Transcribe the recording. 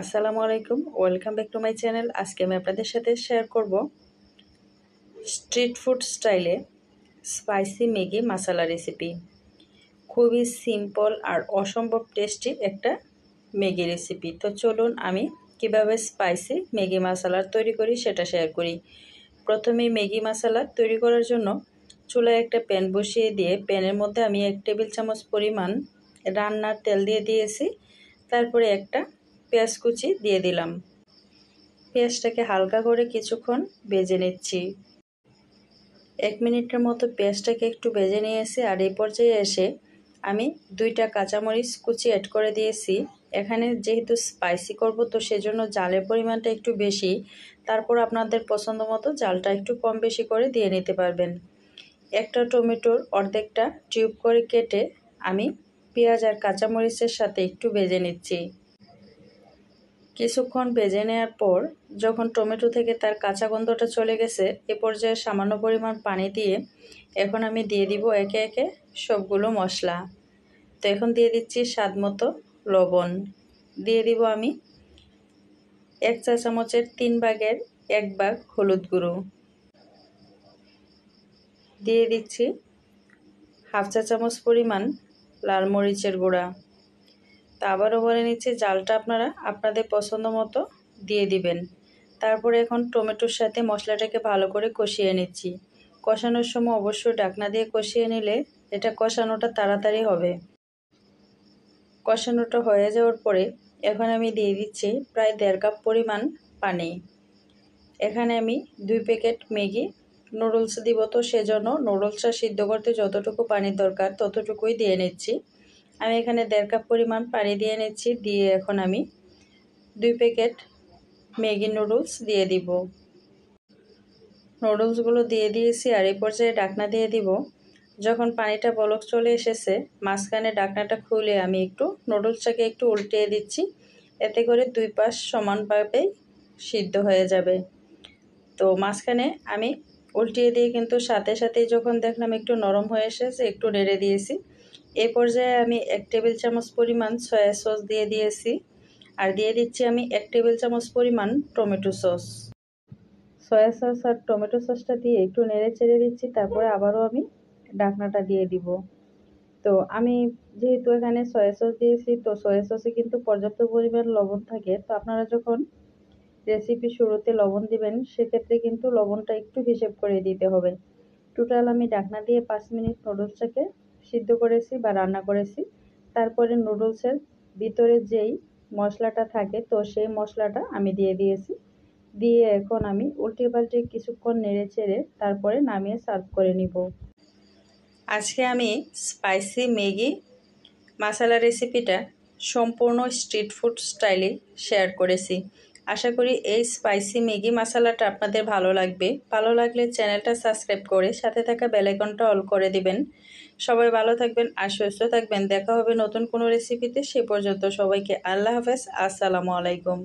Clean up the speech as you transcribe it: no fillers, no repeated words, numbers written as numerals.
আসসালামু আলাইকুম, welcome back to my channel. আজকে আমি আপনাদের সাথে শেয়ার করব স্ট্রিট ফুড স্টাইলে স্পাইসি ম্যাগি মশলা রেসিপি। খুবই সিম্পল আর অসম্ভব টেস্টি একটা ম্যাগি রেসিপি। তো চলুন আমি কিভাবে স্পাইসি ম্যাগি মশলা তৈরি করি সেটা শেয়ার করি। প্রথমে ম্যাগি মশলা তৈরি করার জন্য চুলায় একটা প্যান বসিয়ে দিয়ে প্যানের মধ্যে আমি 1 টেবিল চামচ পরিমাণ রান্নার তেল দিয়ে দিয়েছি। তারপরে একটা পেঁয়াজ কুচি দিয়ে দিলাম। পেঁয়াজটাকে হালকা করে কিছুক্ষণ ভেজে নিচ্ছি। 1 মিনিটের মতো পেঁয়াজটাকে একটু ভেজে নিয়েছি। আর এই পর্যায়ে এসে আমি 2টা কাঁচামরিচ কুচি অ্যাড করে দিয়েছি। এখানে যেহেতু স্পাইসি করব তো সেজন্য জালের পরিমাণটা একটু বেশি, তারপর আপনাদের পছন্দ মতো জালটা একটু কম বেশি করে দিয়ে নিতে পারবেন। একটা টমেটোর অর্ধেকটা টিউব করে কেটে আমি পেঁয়াজ আর কাঁচামরিচের সাথে একটু ভেজে নিচ্ছি। কিছুক্ষণ ভেজে নেওয়ার পর যখন টমেটো থেকে তার কাঁচা গন্ধটা চলে গেছে, এ পর্যায়ে সামান্য পরিমাণ পানি দিয়ে এখন আমি দিয়ে দিব একে একে সবগুলো মশলা। তো এখন দিয়ে দিচ্ছি স্বাদ মতো লবণ, দিয়ে দিব আমি 1 চা চামচের 3 ভাগের 1 ভাগ হলুদ গুঁড়ো, দিয়ে দিচ্ছি 1/2 চা চামচ পরিমাণ লাল মরিচের গুঁড়া। তা আবারও বলে নিচ্ছি, জালটা আপনারা আপনাদের পছন্দ মতো দিয়ে দিবেন। তারপরে এখন টমেটোর সাথে মশলাটাকে ভালো করে কষিয়ে নিচ্ছি। কষানোর সময় অবশ্যই ঢাকনা দিয়ে কষিয়ে নিলে এটা কষানোটা তাড়াতাড়ি হবে। কষানোটা হয়ে যাওয়ার পরে এখন আমি দিয়ে দিচ্ছি প্রায় 1.5 কাপ পরিমাণ পানি। এখানে আমি 2 প্যাকেট ম্যাগি নুডলস দিব, তো সেজন্য নুডলসটা সিদ্ধ করতে যতটুকু পানির দরকার ততটুকুই দিয়ে নিচ্ছি। আমি এখানে 1.5 কাপ পরিমাণ পানি দিয়ে নিচ্ছি। দিয়ে এখন আমি 2 প্যাকেট ম্যাগি নুডলস দিয়ে দিব। নুডলসগুলো দিয়ে দিয়েছি আর এই পর্যায়ে ঢাকনা দিয়ে দিব। যখন পানিটা বলক চলে এসেছে, মাঝখানে ঢাকনাটা খুলে আমি একটু নুডলসটাকে একটু উল্টিয়ে দিচ্ছি। এতে করে 2 পাশ সমানভাবে সিদ্ধ হয়ে যাবে। তো মাঝখানে আমি উল্টিয়ে দিয়ে কিন্তু সাথে সাথেই যখন দেখলাম একটু নরম হয়ে এসেছে, একটু নেড়ে দিয়েছি। এই পর্যায়ে আমি 1 টেবিল চামচ পরিমাণ সয়া সস দিয়ে দিয়েছি। আর দিয়ে দিচ্ছি আমি 1 টেবিল চামচ পরিমাণ টমেটো সস। সয়া সস আর টমেটো সসটা দিয়ে একটু নেড়ে চেড়ে দিচ্ছি। তারপরে আবারও আমি ঢাকনাটা দিয়ে দিব। তো আমি যেহেতু এখানে সয়া সস দিয়েছি, তো সয়া সসে কিন্তু পর্যাপ্ত পরিমাণ লবণ থাকে। তো আপনারা যখন রেসিপি শুরুতে লবণ দিবেন সেক্ষেত্রে কিন্তু লবণটা একটু হিসেব করে দিতে হবে। টোটাল আমি ঢাকনা দিয়ে 5 মিনিট নুডলসটাকে সিদ্ধ করেছি বা রান্না করেছি। তারপরে নুডলসের ভিতরে যেই মশলাটা থাকে তো সেই মশলাটা আমি দিয়ে দিয়েছি। দিয়ে এখন আমি উল্টে পাল্টে কিছুক্ষণ নেড়ে চেড়ে তারপরে নামিয়ে সার্ভ করে নিব। আজকে আমি স্পাইসি ম্যাগি মশলা রেসিপিটা সম্পূর্ণ স্ট্রিট ফুড স্টাইলে শেয়ার করেছি। আশা করি এই স্পাইসি ম্যাগি মশলাটা আপনাদের ভালো লাগবে। ভালো লাগলে চ্যানেলটা সাবস্ক্রাইব করে সাথে থাকা বেল আইকনটা অল করে দিবেন। সবাই ভালো থাকবেন আর সুস্থ থাকবেন। দেখা হবে নতুন কোনো রেসিপিতে। সে পর্যন্ত সবাইকে আল্লাহ হাফেজ। আসসালামু আলাইকুম।